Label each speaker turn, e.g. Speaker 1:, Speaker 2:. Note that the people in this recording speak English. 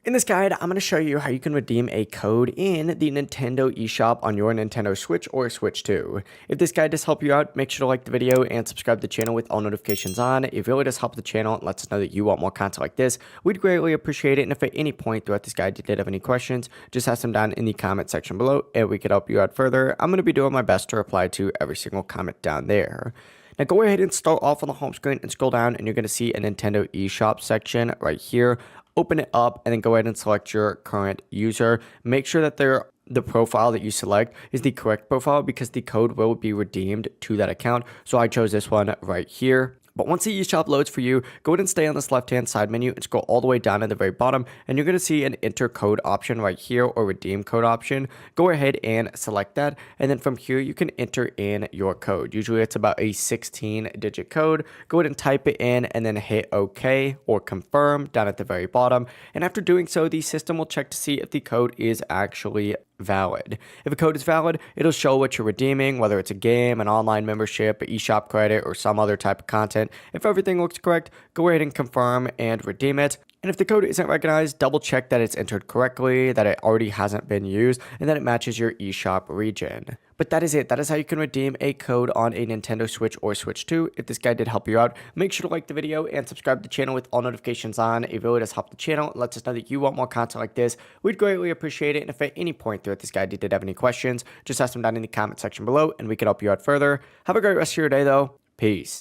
Speaker 1: In this guide, I'm going to show you how you can redeem a code in the Nintendo eShop on your Nintendo Switch or Switch 2. If this guide does help you out, make sure to like the video and subscribe to the channel with all notifications on. It really does help the channel and lets us know that you want more content like this. We'd greatly appreciate it, and if at any point throughout this guide you did have any questions, just ask them down in the comment section below and we could help you out further. I'm going to be doing my best to reply to every single comment down there. Now go ahead and start off on the home screen and scroll down, and you're going to see a Nintendo eShop section right here. Open it up and then go ahead and select your current user. Make sure that the profile that you select is the correct profile because the code will be redeemed to that account. So I chose this one right here. But once the eShop loads for you, go ahead and stay on this left-hand side menu and scroll all the way down to the very bottom, and you're going to see an enter code option right here, or redeem code option. Go ahead and select that, and then from here you can enter in your code. Usually it's about a 16-digit code. Go ahead and type it in and then hit OK or confirm down at the very bottom. And after doing so, the system will check to see if the code is actually valid. If a code is valid, it'll show what you're redeeming, whether it's a game, an online membership, an eShop credit, or some other type of content. If everything looks correct, go ahead and confirm and redeem it. And if the code isn't recognized, double check that it's entered correctly, that it already hasn't been used, and that it matches your eShop region. But that is it. That is how you can redeem a code on a Nintendo Switch or Switch 2. If this guide did help you out, make sure to like the video and subscribe to the channel with all notifications on. It really does help the channel. It lets us know that you want more content like this. We'd greatly appreciate it. And if at any point throughout this guide you did have any questions, just ask them down in the comment section below and we can help you out further. Have a great rest of your day though. Peace.